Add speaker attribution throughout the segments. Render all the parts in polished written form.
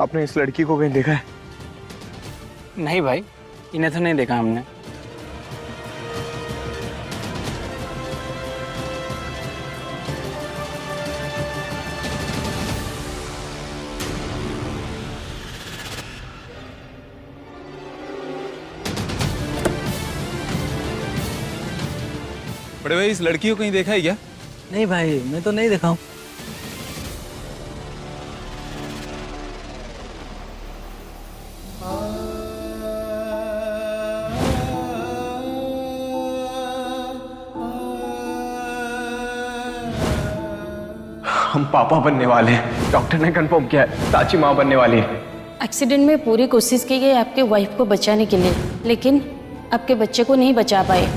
Speaker 1: आपने इस लड़की को कहीं देखा है?
Speaker 2: नहीं भाई, इन्हें तो नहीं देखा हमने।
Speaker 3: बड़े भाई, इस लड़की को कहीं देखा है क्या?
Speaker 4: नहीं भाई, मैं तो नहीं देखा हूँ।
Speaker 1: हम पापा बनने वाले हैं। डॉक्टर ने कंफर्म किया है, साची माँ बनने वाली है।
Speaker 5: एक्सीडेंट में पूरी कोशिश की गई आपके वाइफ को बचाने के लिए, लेकिन आपके बच्चे को नहीं बचा पाए।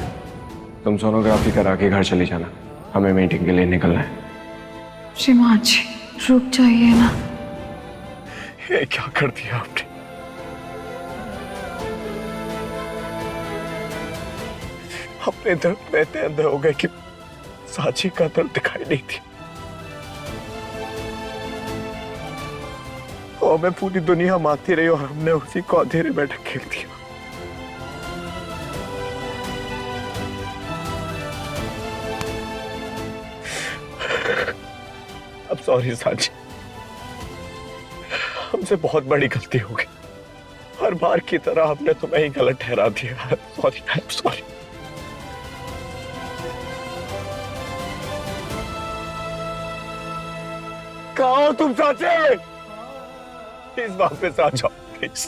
Speaker 1: तुम सोनोग्राफी करा के घर चली जाना, हमें मीटिंग के लिए निकलना है।
Speaker 6: श्रीमान जी, रुक जाइए ना।
Speaker 1: ये क्या कर दिया आपने? अपने दर्द में इतने अंधे हो गए कि साची का दर्द दिखाई नहीं थी। और हमें पूरी दुनिया मारती रही और हमने उसी को अंधेरे में ढकेल दिया। अब सॉरी साची, हमसे बहुत बड़ी गलती हो गई। हर बार की तरह हमने तुम्हें ही गलत ठहरा दिया। Sorry, sorry. कहाँ हो तुम साची? प्लीज वापस आ जाओ, प्लीज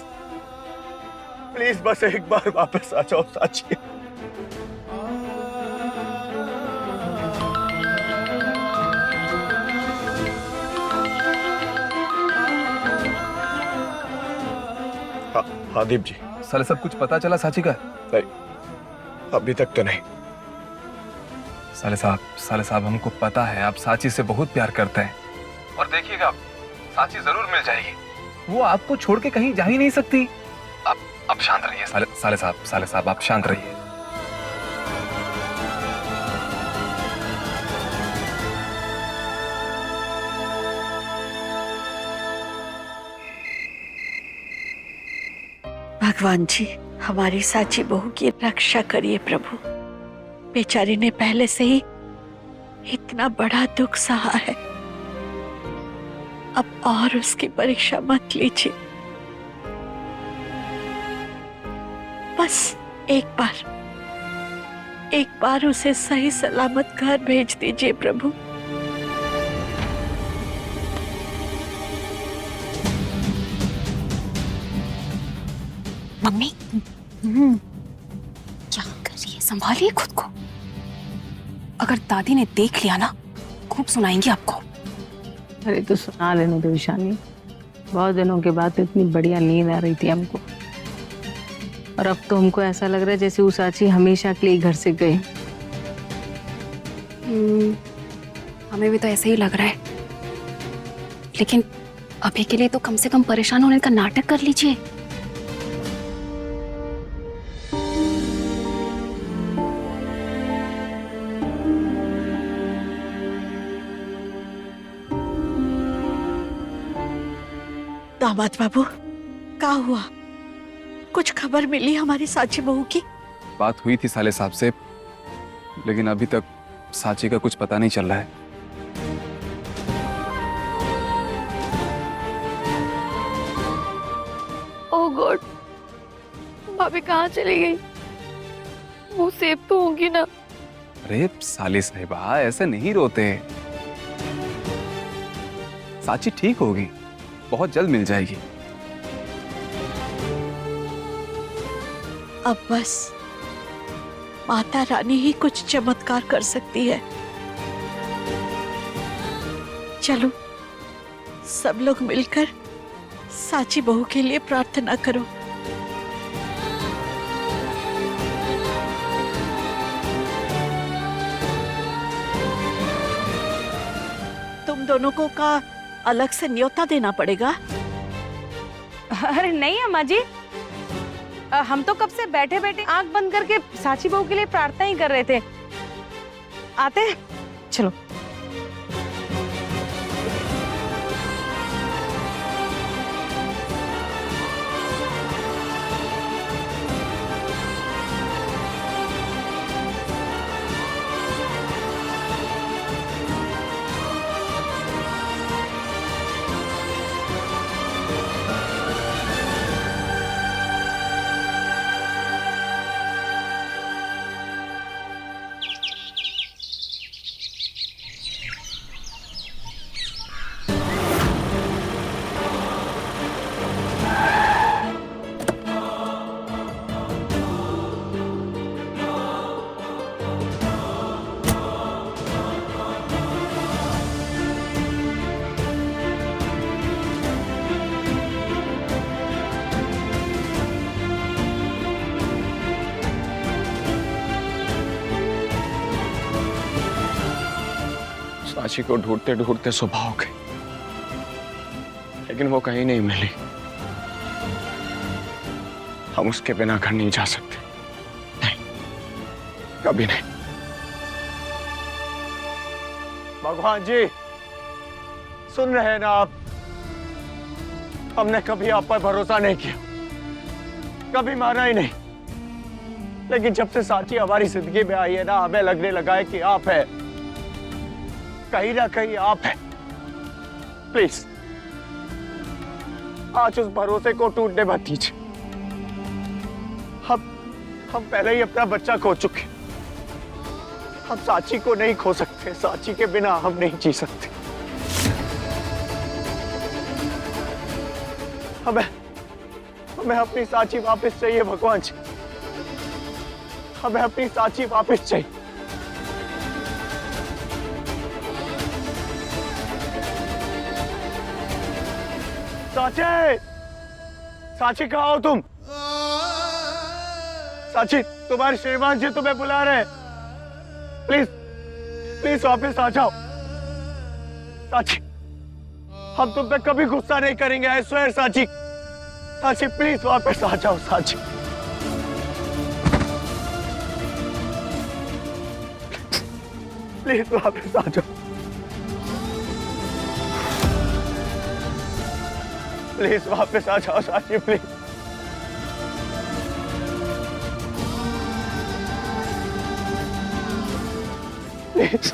Speaker 1: प्लीज, बस एक बार वापस आ जाओ साची। हाँ दीप जी।
Speaker 3: साले सब कुछ पता चला साची का?
Speaker 1: नहीं, अभी तक तो नहीं।
Speaker 3: साले साहब हमको पता है आप साची से बहुत प्यार करते हैं, और देखिएगा आप, साची जरूर मिल जाएगी। वो आपको छोड़ के कहीं जा ही नहीं सकती। आप शांत रहिए साले साहब आप शांत रहिए।
Speaker 6: भगवान जी, हमारी साची बहू की रक्षा करिए प्रभु। बेचारी ने पहले से ही इतना बड़ा दुख सहा है, अब और उसकी परीक्षा मत लीजिए। बस एक बार उसे सही सलामत घर भेज दीजिए प्रभु।
Speaker 5: मम्मी, क्या कर रही है? संभालिए खुद को। अगर दादी ने देख लिया ना, खूब सुनाएंगी आपको।
Speaker 7: अरे तो सुना लेने दो ईशानी, बहुत दिनों के बाद इतनी बढ़िया नींद आ रही थी हमको, और अब तो हमको ऐसा लग रहा है जैसे वो साची हमेशा के लिए घर से गए।
Speaker 5: हमें भी तो ऐसे ही लग रहा है, लेकिन अभी के लिए तो कम से कम परेशान होने का नाटक कर लीजिए।
Speaker 6: दामाद बाबू, क्या हुआ? कुछ खबर मिली हमारी साची बहू की?
Speaker 3: बात हुई थी साले साहब से, लेकिन अभी तक साची का कुछ पता नहीं चल रहा है।
Speaker 6: ओह गॉड, भाभी कहाँ चली गई? वो सेफ तो होगी ना?
Speaker 3: अरे साली साहिबा, ऐसे नहीं रोते। साची ठीक होगी, बहुत जल्द मिल जाएगी।
Speaker 6: अब बस माता रानी ही कुछ चमत्कार कर सकती है। चलो सब लोग मिलकर साची बहू के लिए प्रार्थना करो। तुम दोनों को का अलग से न्योता देना पड़ेगा।
Speaker 7: अरे नहीं अम्मा जी, हम तो कब से बैठे बैठे आंख बंद करके साची बहू के लिए प्रार्थना ही कर रहे थे। आते हैं, चलो।
Speaker 1: साची को ढूंढते ढूंढते सुबह हो गई, लेकिन वो कहीं नहीं मिली। हम उसके बिना घर नहीं जा सकते, नहीं, कभी नहीं। भगवान जी, सुन रहे हैं ना आप? हमने कभी आप पर भरोसा नहीं किया, कभी माना ही नहीं, लेकिन जब से साची हमारी जिंदगी में आई है ना, हमें लगने लगा है कि आप है, कहीं ना कहीं आप है। प्लीज आज उस भरोसे को टूटने मत दीजिए। हम पहले ही अपना बच्चा खो चुके, हम साची को नहीं खो सकते। साची के बिना हम नहीं जी सकते। हमें अपनी साची वापस चाहिए भगवान जी, हमें अपनी साची वापस चाहिए। साची, साची कहाँ हो तुम? साची, तुम्हारे श्रीमान जी तुम्हें बुला रहे हैं। प्लीज प्लीज वापस आ जाओ। साची, हम तुम पे कभी गुस्सा नहीं करेंगे, आई स्वेयर। साची, साची प्लीज वापस आ जाओ। साची, प्लीज वापस आ जाओ। प्लीज वापस आ जाओ साची, प्लीज। प्लीज